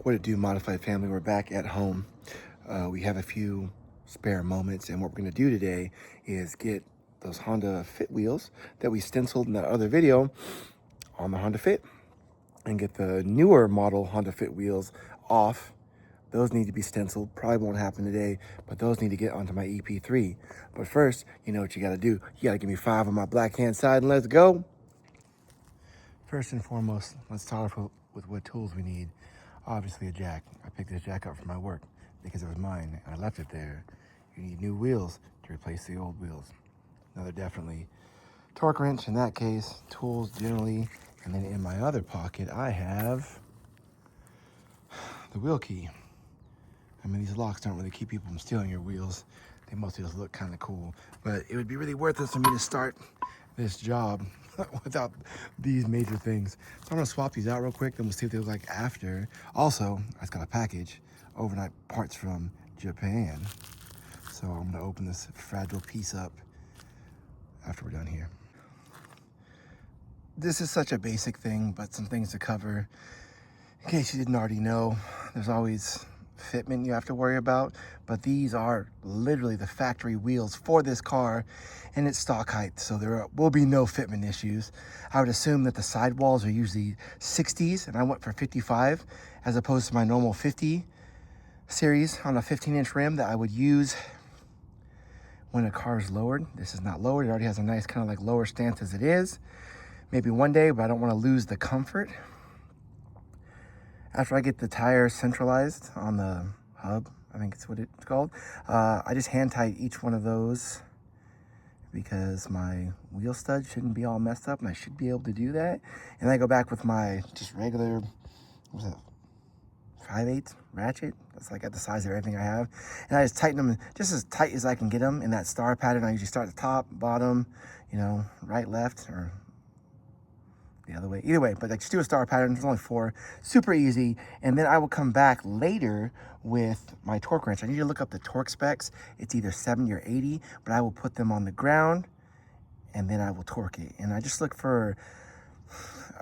What it do, modified family? We're back at home. We have a few spare moments, and what we're going to do today is get those Honda Fit wheels that we stenciled in that other video on the Honda Fit, and get the newer model Honda Fit wheels off. Those need to be stenciled. Probably won't happen today, but those need to get onto my EP3. But first, you know what you got to do. You got to give me 5 on my black hand side, and let's go. First and foremost, let's start off with what tools we need. Obviously a jack. I picked this jack up from my work because it was mine and I left it there. You need new wheels to replace the old wheels. Another definitely torque wrench in that case, tools generally, and then in my other pocket I have the wheel key. I mean, these locks don't really keep people from stealing your wheels. They mostly just look kind of cool, but it would be really worth it for me to start this job without these major things. So I'm gonna swap these out real quick, then we'll see what they look like after. Also, I just got a package, overnight parts from Japan. So I'm gonna open this fragile piece up after we're done here. This is such a basic thing, but some things to cover. In case you didn't already know, there's always fitment you have to worry about, but these are literally the factory wheels for this car and it's stock height, so there will be no fitment issues. I would assume that the sidewalls are usually 60s and I went for 55 as opposed to my normal 50 series on a 15-inch rim that I would use when a car is lowered. This is not lowered. It already has a nice kind of like lower stance as it is. Maybe one day, but I don't want to lose the comfort. After I get the tires centralized on the hub, I think it's what it's called, I just hand tight each one of those because my wheel stud shouldn't be all messed up and I should be able to do that. And I go back with my just regular, what was that, 5/8 ratchet. That's like at the size of everything I have. And I just tighten them just as tight as I can get them in that star pattern. I usually start at the top, bottom, you know, right, left, or the other way. Either way, but like just do a star pattern. There's only 4. Super easy. And then I will come back later with my torque wrench. I need to look up the torque specs. It's either 70 or 80, but I will put them on the ground and then I will torque it. And I just look for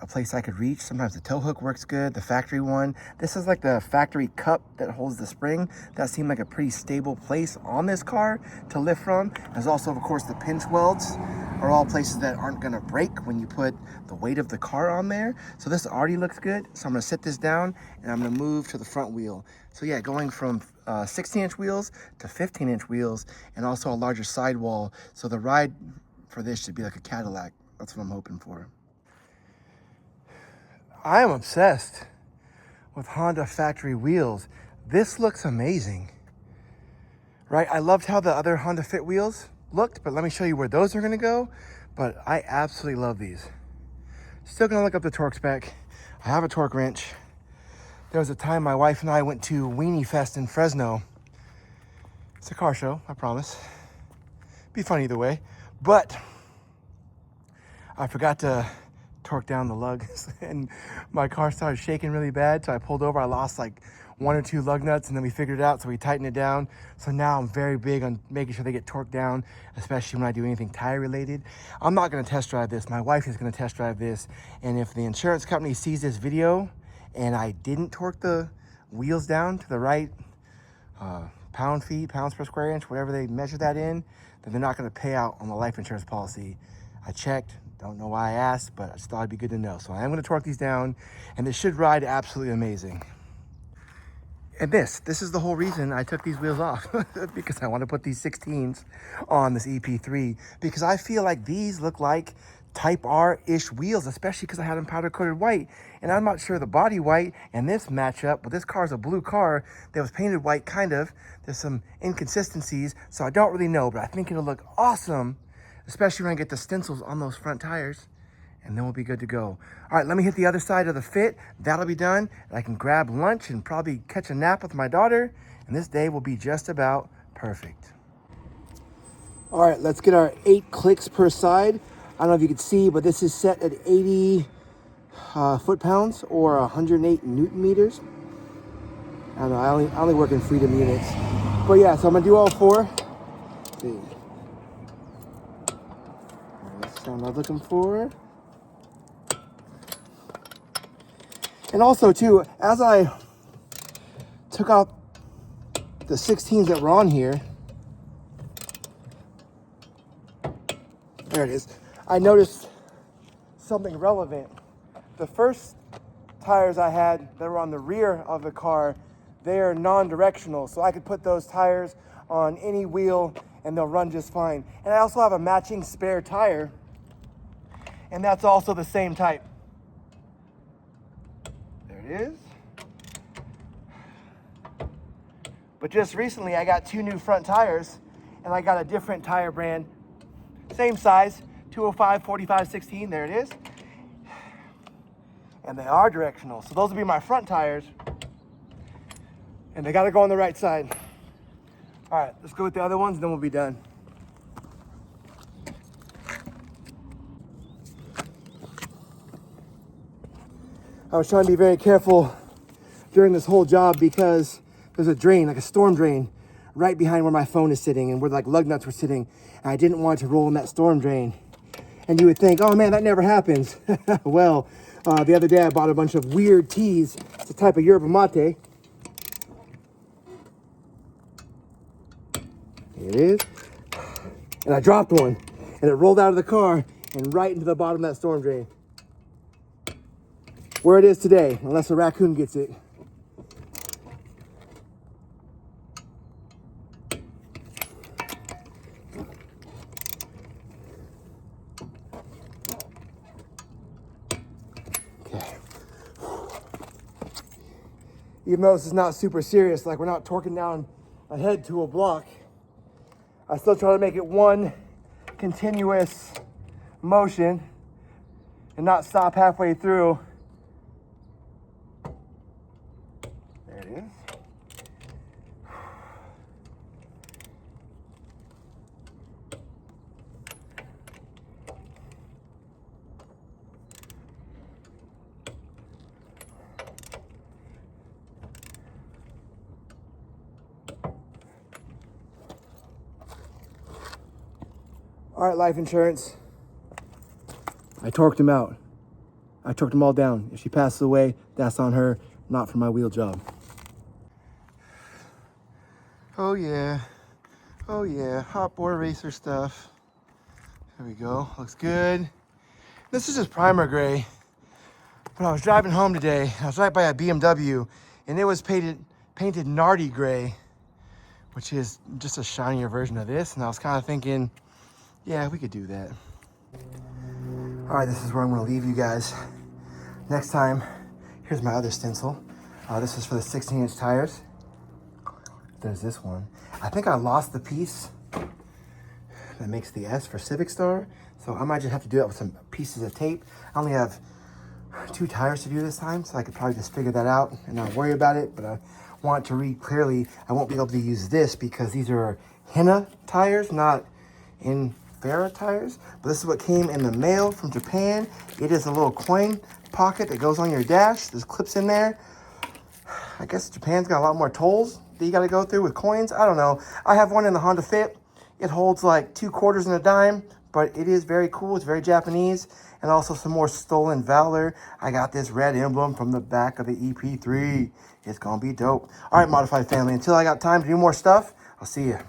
a place I could reach. Sometimes the tow hook works good, the factory one. This is like the factory cup that holds the spring. That seemed like a pretty stable place on this car to lift from. There's also, of course, the pinch welds are all places that aren't gonna break when you put the weight of the car on there. So this already looks good. So I'm gonna sit this down and I'm gonna move to the front wheel. So yeah, going from 16-inch wheels to 15-inch wheels and also a larger sidewall. So the ride for this should be like a Cadillac. That's what I'm hoping for. I am obsessed with Honda factory wheels. This looks amazing, right? I loved how the other Honda Fit wheels looked, but let me show you where those are gonna go. But I absolutely love these. Still gonna look up the torque spec. I have a torque wrench. There was a time my wife and I went to Weenie Fest in Fresno. It's a car show, I promise. Be fun either way. But I forgot to torque down the lugs and my car started shaking really bad, so I pulled over. I lost like 1 or 2 lug nuts and then we figured it out, so we tightened it down. So now I'm very big on making sure they get torqued down, especially when I do anything tire related. I'm not going to test drive this. My wife is going to test drive this, and if the insurance company sees this video and I didn't torque the wheels down to the right pounds per square inch, whatever they measure that in, then they're not going to pay out on the life insurance policy. I checked. Don't know why I asked, but I just thought it'd be good to know. So I am going to torque these down, and this should ride absolutely amazing. And this is the whole reason I took these wheels off, because I want to put these 16s on this EP3, because I feel like these look like Type R-ish wheels, especially because I had them powder coated white, and I'm not sure the body white and this match up, but this car is a blue car that was painted white, kind of. There's some inconsistencies, so I don't really know, but I think it'll look awesome, especially when I get the stencils on those front tires, and then we'll be good to go. All right, let me hit the other side of the Fit. That'll be done. And I can grab lunch and probably catch a nap with my daughter, and this day will be just about perfect. All right, let's get our 8 clicks per side. I don't know if you can see, but this is set at 80 foot-pounds or 108 Newton meters. I don't know, I only work in freedom units. But yeah, so I'm gonna do all 4. Let's see. That's the sound I'm looking for. And also too, as I took out the 16s that were on here. There it is. I noticed something relevant. The first tires I had that were on the rear of the car, they are non-directional, so I could put those tires on any wheel and they'll run just fine. And I also have a matching spare tire, and that's also the same type. There it is. But just recently I got 2 new front tires, and I got a different tire brand, same size, 205 45 16, there it is. And they are directional, so those will be my front tires, and they gotta go on the right side. All right, let's go with the other ones, and then we'll be done. I was trying to be very careful during this whole job because there's a drain, like a storm drain, right behind where my phone is sitting and where like lug nuts were sitting. And I didn't want it to roll in that storm drain. And you would think, oh man, that never happens. Well, the other day I bought a bunch of weird teas. It's a type of yerba mate. Here it is. And I dropped one, and it rolled out of the car and right into the bottom of that storm drain. Where it is today, unless a raccoon gets it. Okay. Even though this is not super serious, like we're not torquing down ahead to a block, I still try to make it one continuous motion and not stop halfway through. There it is. All right, life insurance. I torqued him out. I torqued them all down. If she passes away, that's on her, not for my wheel job. Oh yeah. Oh yeah, hot board racer stuff. There we go, looks good. This is just primer gray. When I was driving home today, I was right by a BMW, and it was painted Nardi gray, which is just a shinier version of this. And I was kind of thinking, yeah, we could do that. All right, this is where I'm gonna leave you guys. Next time, here's my other stencil. This is for the 16-inch tires. There's this one. I think I lost the piece that makes the S for Civic Star, so I might just have to do it with some pieces of tape. I only have 2 tires to do this time, so I could probably just figure that out and not worry about it, but I want to read clearly. I won't be able to use this because these are henna tires, not in Farah tires, but this is what came in the mail from Japan. It is a little coin pocket that goes on your dash. There's clips in there. I guess Japan's got a lot more tolls that you got to go through with coins. I don't know. I have one in the Honda Fit. It holds like 2 quarters and a dime, but it is very cool. It's very Japanese. And also some more stolen valor. I got this red emblem from the back of the EP3. It's gonna be dope. All right, Modified family, until I got time to do more stuff, I'll see you.